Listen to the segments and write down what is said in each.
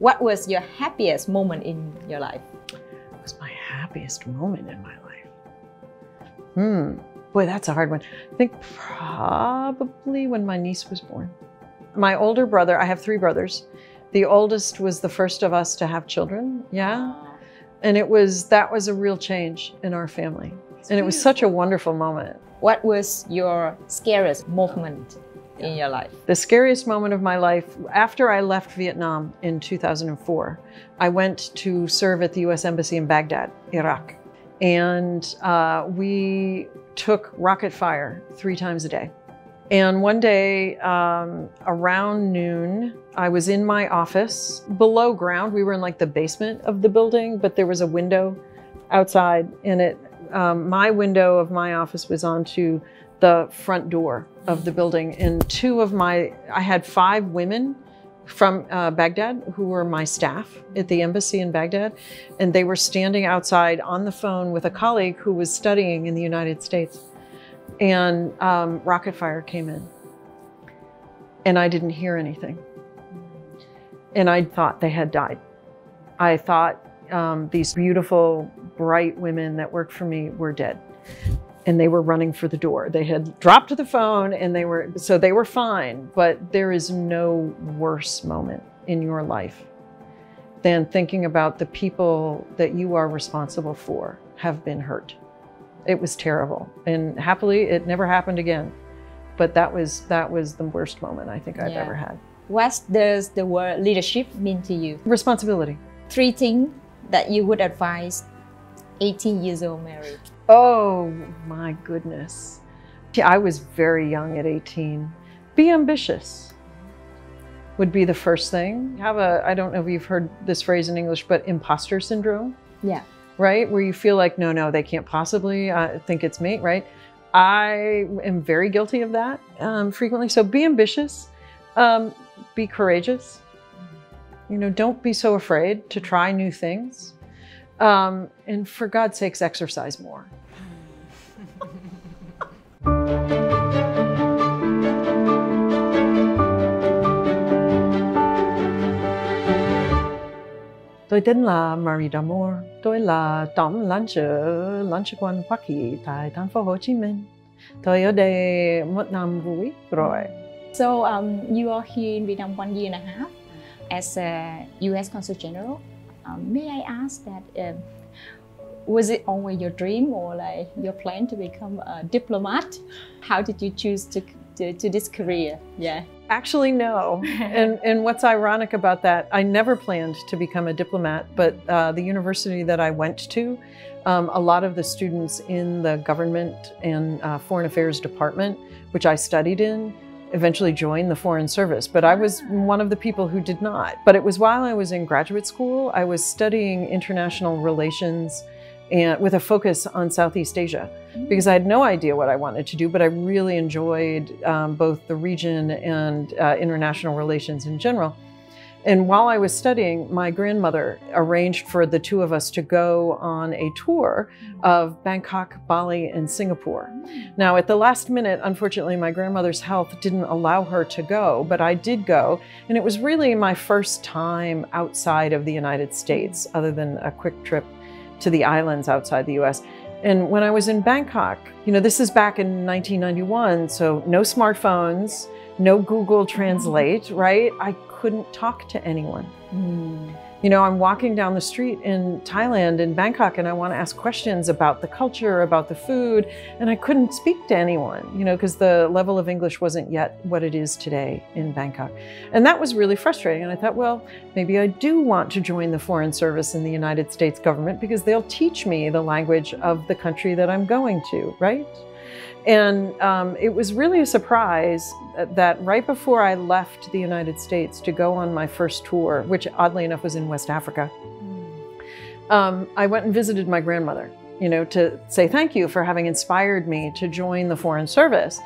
What was your happiest moment in your life? What was my happiest moment in my life? Boy, that's a hard one. I think probably when my niece was born. My older brother, I have 3 brothers. The oldest was the first of us to have children. Yeah. And that was a real change in our family. And it was such a wonderful moment. What was your scariest moment in your life? The scariest moment of my life, after I left Vietnam in 2004, I went to serve at the US Embassy in Baghdad, Iraq. And we took rocket fire 3 times a day. And one day around noon, I was in my office below ground. We were in like the basement of the building, but there was a window outside, and my window of my office was onto the front door of the building. And I had 5 women from Baghdad who were my staff at the embassy in Baghdad. And they were standing outside on the phone with a colleague who was studying in the United States. And rocket fire came in. And I didn't hear anything. And I thought they had died. I thought these beautiful, bright women that worked for me were dead. And they were running for the door. They had dropped the phone and they were fine. But there is no worse moment in your life than thinking about the people that you are responsible for have been hurt. It was terrible. And happily, it never happened again. But that was the worst moment I think I've ever had. What does the word leadership mean to you? Responsibility. 3 things that you would advise 18 years old Mary. Oh my goodness. I was very young at 18. Be ambitious would be the first thing. I don't know if you've heard this phrase in English, but imposter syndrome. Yeah. Right? Where you feel like, no, they can't possibly think it's me, right? I am very guilty of that frequently. So be ambitious, be courageous. Don't be so afraid to try new things. And for God's sakes, exercise more. Tôi tên là C Damour. Tôi là Tổng Lãnh sự quan Hoa Kỳ tại thành phố Hồ Chí Minh. Tôi ở đây 1 năm rưỡi rồi. So you are here in Vietnam 1 year and a half as a U.S. Consul General. May I ask that was it always your dream or like your plan to become a diplomat? How did you choose to this career? Yeah. Actually, no. And what's ironic about that, I never planned to become a diplomat, but the university that I went to, a lot of the students in the government and foreign affairs department, which I studied in, eventually joined the Foreign Service, but I was one of the people who did not. But it was while I was in graduate school, I was studying international relations and with a focus on Southeast Asia, because I had no idea what I wanted to do, but I really enjoyed both the region and international relations in general. And while I was studying, my grandmother arranged for the 2 of us to go on a tour of Bangkok, Bali, and Singapore. Now, at the last minute, unfortunately, my grandmother's health didn't allow her to go, but I did go. And it was really my first time outside of the United States, other than a quick trip to the islands outside the US. And when I was in Bangkok, this is back in 1991, so no smartphones, no Google Translate, right? I couldn't talk to anyone. I'm walking down the street in Thailand, in Bangkok, and I want to ask questions about the culture, about the food, and I couldn't speak to anyone, because the level of English wasn't yet what it is today in Bangkok. And that was really frustrating. And I thought, well, maybe I do want to join the Foreign Service in the United States government because they'll teach me the language of the country that I'm going to, right? And it was really a surprise that right before I left the United States to go on my first tour, which oddly enough was in West Africa, I went and visited my grandmother, to say thank you for having inspired me to join the Foreign Service.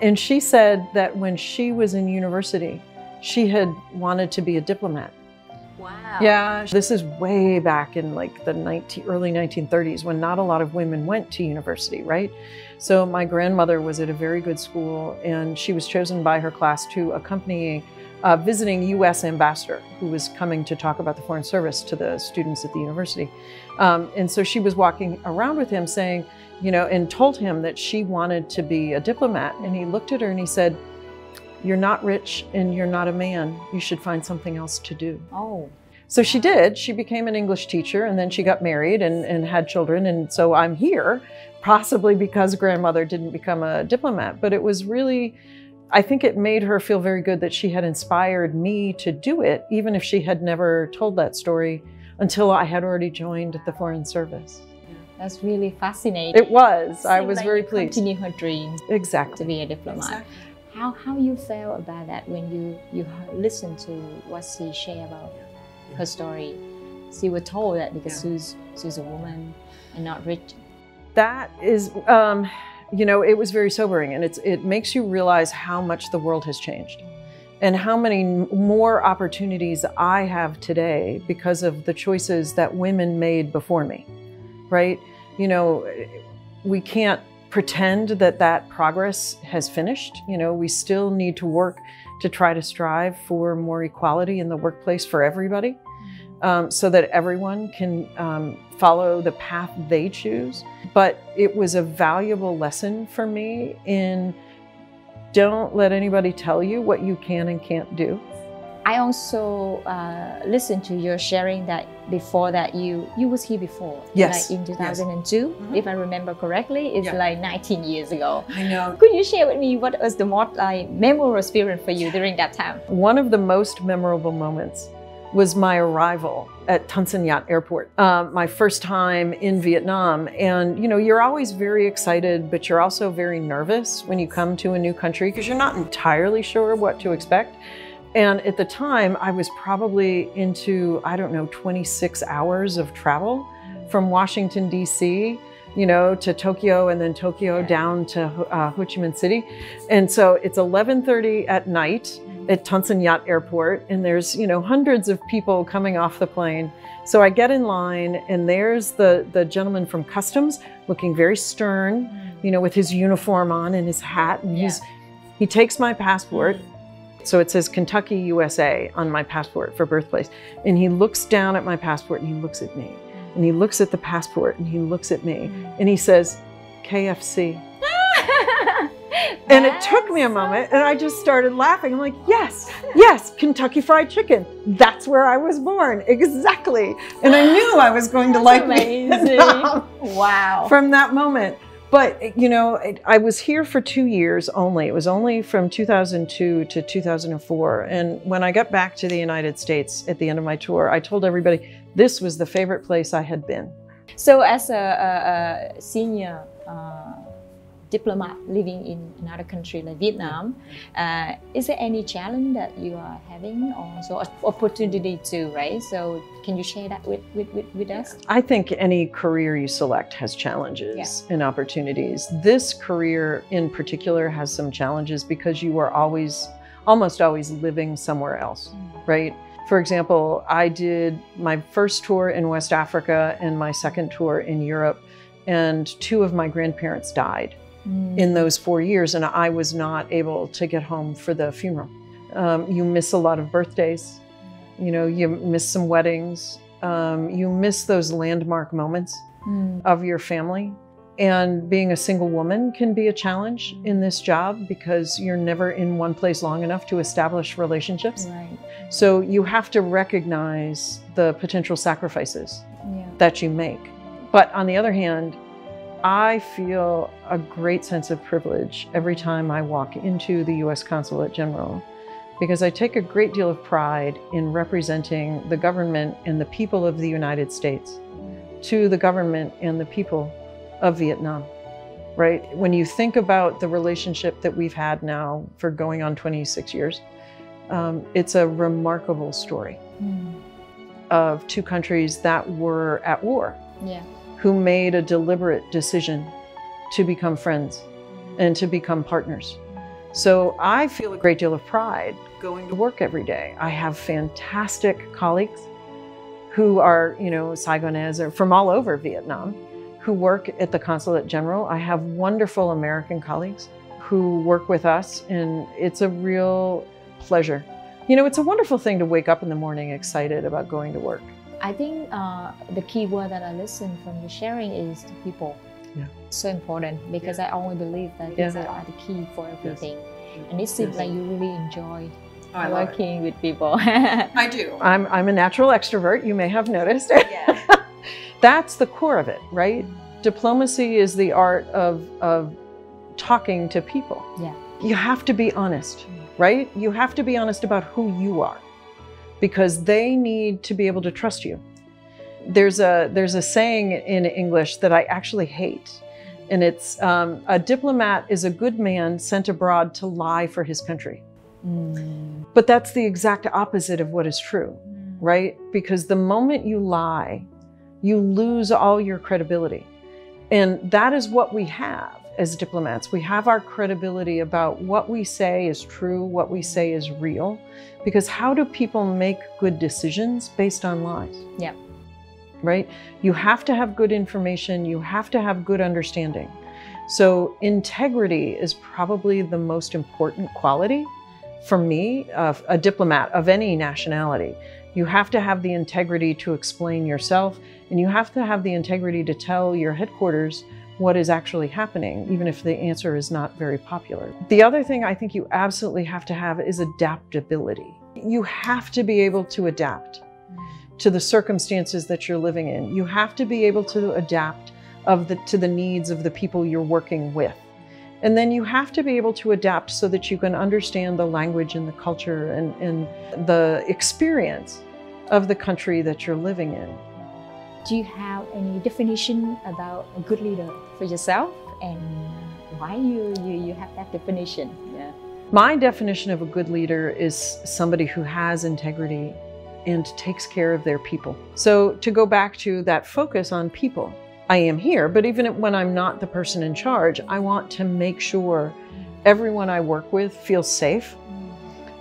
And she said that when she was in university, she had wanted to be a diplomat. Wow. Yeah, this is way back in like the early 1930s when not a lot of women went to university, right? So my grandmother was at a very good school and she was chosen by her class to accompany a visiting U.S. ambassador who was coming to talk about the Foreign Service to the students at the university. And so she was walking around with him saying, you know, and told him that she wanted to be a diplomat. And he looked at her and he said, "You're not rich and you're not a man. You should find something else to do." Oh. So she did. She became an English teacher and then she got married and had children. And so I'm here, possibly because grandmother didn't become a diplomat. But it was really, I think it made her feel very good that she had inspired me to do it, even if she had never told that story until I had already joined the Foreign Service. That's really fascinating. It was. I Seemed was like very you pleased. Continue her dream Exactly. to be a diplomat. Exactly. How you felt about that when you listened to what she shared about her story? She was told that because she's a woman and not rich. That is, you know, it was very sobering, and it makes you realize how much the world has changed and how many more opportunities I have today because of the choices that women made before me, right? You know, we can't pretend that that progress has finished. You know, we still need to work to try to strive for more equality in the workplace for everybody, so that everyone can follow the path they choose. But it was a valuable lesson for me in don't let anybody tell you what you can and can't do. I also listened to your sharing that before that you was here before. Yes. Like in 2002, if I remember correctly. It's like 19 years ago. I know. Could you share with me what was the most memorable experience for you during that time? One of the most memorable moments was my arrival at Tan Son Nhat Airport, my first time in Vietnam. And you know, you're always very excited, but you're also very nervous when you come to a new country because you're not entirely sure what to expect. And at the time, I was probably into, I don't know, 26 hours of travel from Washington, D.C., you know, to Tokyo, and then Tokyo down to Ho Chi Minh City. And so it's 11:30 at night at Tan Son Nhat Airport, and there's, you know, hundreds of people coming off the plane. So I get in line, and there's the gentleman from customs looking very stern, you know, with his uniform on and his hat. And he takes my passport. So it says Kentucky, USA on my passport for birthplace. And he looks down at my passport and he looks at me. And he looks at the passport and he looks at me. And he says, KFC. And it took me a moment and I just started laughing. I'm like, yes, Kentucky Fried Chicken. That's where I was born. Exactly. And I knew I was going to like Vietnam. Wow. From that moment. But, you know, I was here for 2 years only. It was only from 2002 to 2004. And when I got back to the United States at the end of my tour, I told everybody this was the favorite place I had been. So as a senior diplomat living in another country like Vietnam, is there any challenge that you are having, or also opportunity too, right? So can you share that with us? I think any career you select has challenges and opportunities. This career in particular has some challenges because you are almost always living somewhere else, right? For example, I did my first tour in West Africa and my second tour in Europe, and 2 of my grandparents died in those 4 years, and I was not able to get home for the funeral. You miss a lot of birthdays, you know, you miss some weddings, you miss those landmark moments of your family. And being a single woman can be a challenge in this job because you're never in one place long enough to establish relationships. Right. So you have to recognize the potential sacrifices that you make. But on the other hand, I feel a great sense of privilege every time I walk into the U.S. Consulate General, because I take a great deal of pride in representing the government and the people of the United States to the government and the people of Vietnam, right? When you think about the relationship that we've had now for going on 26 years, it's a remarkable story of 2 countries that were at war. Who made a deliberate decision to become friends and to become partners. So I feel a great deal of pride going to work every day. I have fantastic colleagues who are, you know, Saigonese or from all over Vietnam who work at the Consulate General. I have wonderful American colleagues who work with us, and it's a real pleasure You know, it's a wonderful thing to wake up in the morning excited about going to work. I think the key word that I listen from your sharing is the people. Yeah. So important, because I always believe that these are the key for everything. Yes. And it seems like you really enjoy working with people. I do. I'm a natural extrovert, you may have noticed. Yeah. That's the core of it, right? Diplomacy is the art of talking to people. Yeah. You have to be honest, right? You have to be honest about who you are, because they need to be able to trust you. There's a saying in English that I actually hate, and it's a diplomat is a good man sent abroad to lie for his country. But that's the exact opposite of what is true, right? Because the moment you lie, you lose all your credibility. And that is what we have as diplomats. We have our credibility about what we say is true, what we say is real. Because how do people make good decisions based on lies? Yeah. Right? You have to have good information. You have to have good understanding. So integrity is probably the most important quality for me, of a diplomat of any nationality. You have to have the integrity to explain yourself, and you have to have the integrity to tell your headquarters what is actually happening, even if the answer is not very popular. The other thing I think you absolutely have to have is adaptability. You have to be able to adapt to the circumstances that you're living in. You have to be able to adapt to the needs of the people you're working with. And then you have to be able to adapt so that you can understand the language and the culture and the experience of the country that you're living in. Do you have any definition about a good leader for yourself, and why you have that definition? Yeah. My definition of a good leader is somebody who has integrity and takes care of their people. So to go back to that focus on people, I am here, but even when I'm not the person in charge, I want to make sure everyone I work with feels safe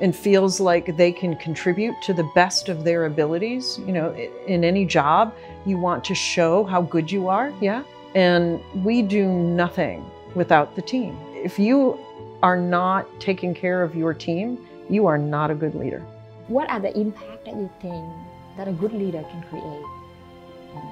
and feels like they can contribute to the best of their abilities. You know, in any job, you want to show how good you are, yeah? And we do nothing without the team. If you are not taking care of your team, you are not a good leader. What are the impact that you think that a good leader can create?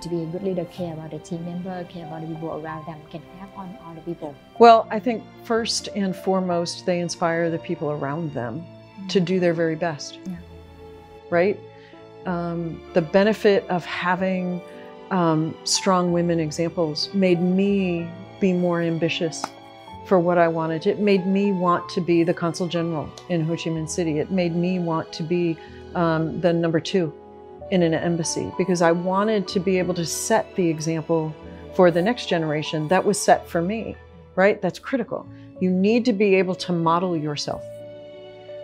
To be a good leader, care about the team member, care about the people around them, can have on other people? Well, I think first and foremost, they inspire the people around them to do their very best, right? The benefit of having strong women examples made me be more ambitious for what I wanted. It made me want to be the Consul General in Ho Chi Minh City. It made me want to be the number 2 in an embassy, because I wanted to be able to set the example for the next generation that was set for me, right? That's critical. You need to be able to model yourself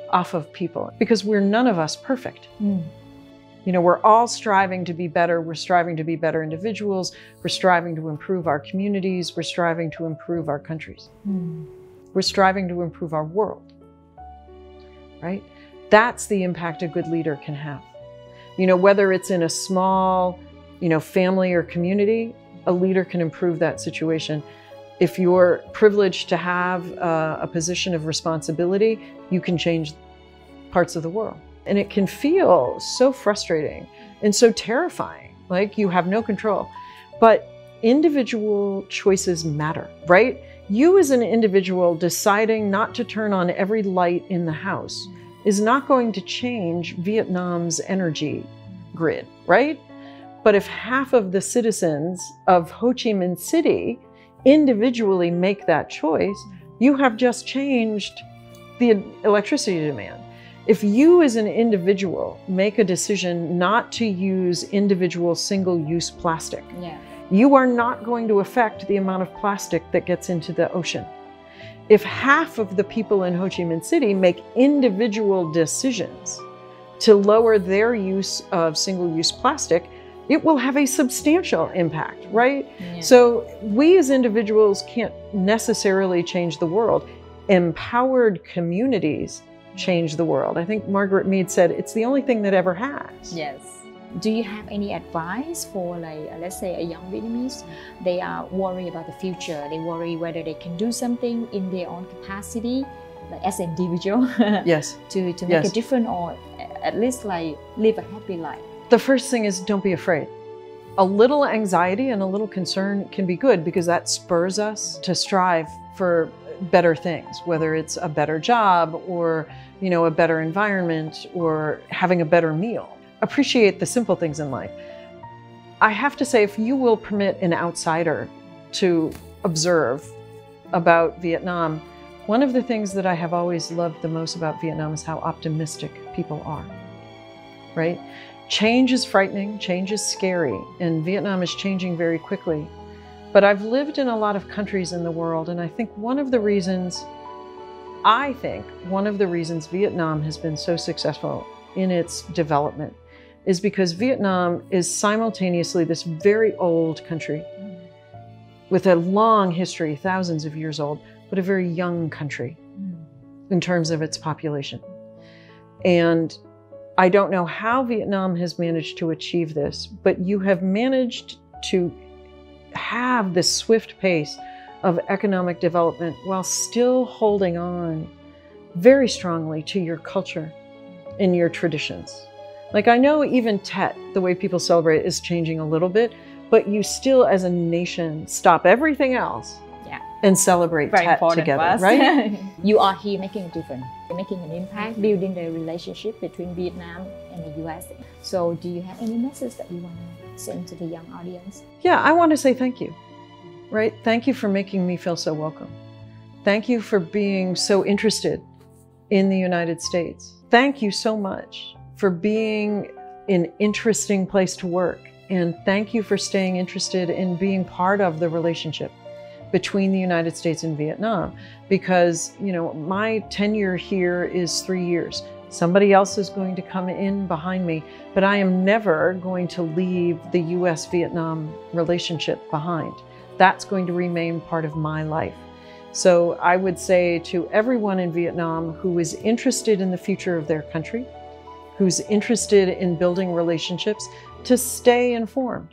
off of people, because none of us perfect. You know, we're all striving to be better. We're striving to be better individuals. We're striving to improve our communities. We're striving to improve our countries. We're striving to improve our world, right? That's the impact a good leader can have. You know, whether it's in a small, family or community, a leader can improve that situation. If you're privileged to have a position of responsibility, you can change parts of the world. And it can feel so frustrating and so terrifying, like you have no control. But individual choices matter, right? You as an individual deciding not to turn on every light in the house is not going to change Vietnam's energy grid, right? But if half of the citizens of Ho Chi Minh City individually make that choice, you have just changed the electricity demand. If you as an individual make a decision not to use individual single-use plastic, you are not going to affect the amount of plastic that gets into the ocean. If half of the people in Ho Chi Minh City make individual decisions to lower their use of single-use plastic, it will have a substantial impact, right? So we as individuals can't necessarily change the world. Empowered communities change the world. I think Margaret Mead said it's the only thing that ever has. Yes. Do you have any advice for, like, let's say a young Vietnamese, they are worried about the future, they worry whether they can do something in their own capacity, like as an individual Yes. to make a difference, or at least like live a happy life? The first thing is don't be afraid. A little anxiety and a little concern can be good because that spurs us to strive for better things, whether it's a better job or, you know, a better environment or having a better meal. Appreciate the simple things in life. I have to say, if you will permit an outsider to observe about Vietnam, one of the things that I have always loved the most about Vietnam is how optimistic people are, right? Change is frightening, change is scary, and Vietnam is changing very quickly. But I've lived in a lot of countries in the world, and I think one of the reasons Vietnam has been so successful in its development is because Vietnam is simultaneously this very old country with a long history, thousands of years old, but a very young country in terms of its population. And I don't know how Vietnam has managed to achieve this, but you have managed to have this swift pace of economic development while still holding on very strongly to your culture and your traditions. Like, I know even Tet, the way people celebrate, is changing a little bit, but you still as a nation stop everything else and celebrate Tet together, right? You are here making a difference, making an impact, building the relationship between Vietnam and the US. So do you have any message that you want to send to the young audience? Yeah, I want to say thank you, right? Thank you for making me feel so welcome. Thank you for being so interested in the United States. Thank you so much for being an interesting place to work. And thank you for staying interested in being part of the relationship between the United States and Vietnam, because, you know, my tenure here is 3 years. Somebody else is going to come in behind me, but I am never going to leave the US-Vietnam relationship behind. That's going to remain part of my life. So I would say to everyone in Vietnam who is interested in the future of their country, who's interested in building relationships, to stay informed,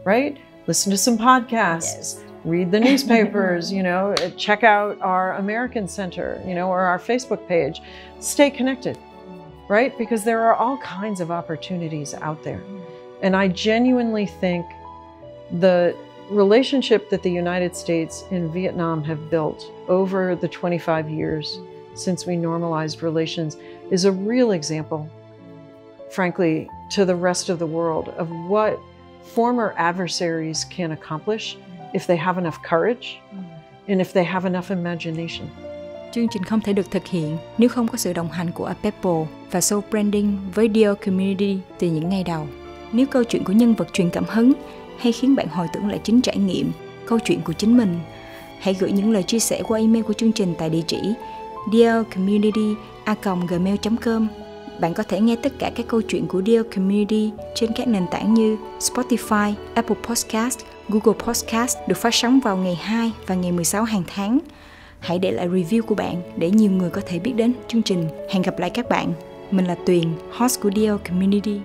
right? Listen to some podcasts, read the newspapers, you know, check out our American Center, you know, or our Facebook page. Stay connected, right? Because there are all kinds of opportunities out there. And I genuinely think the relationship that the United States and Vietnam have built over the 25 years since we normalized relations is a real example, frankly, to the rest of the world of what former adversaries can accomplish if they have enough courage and if they have enough imagination. Chương trình không thể được thực hiện nếu không có sự đồng hành của Apple và show branding với Dear Community từ những ngày đầu. Nếu câu chuyện của nhân vật truyền cảm hứng hay khiến bạn hồi tưởng lại chính trải nghiệm, câu chuyện của chính mình, hãy gửi những lời chia sẻ qua email của chương trình tại địa chỉ dearcommunity@gmail.com. Bạn có thể nghe tất cả các câu chuyện của Dear Community trên các nền tảng như Spotify, Apple Podcast, Google Podcast, được phát sóng vào ngày 2 và ngày 16 hàng tháng. Hãy để lại review của bạn để nhiều người có thể biết đến chương trình. Hẹn gặp lại các bạn. Mình là Tuyền, host của Dear Community.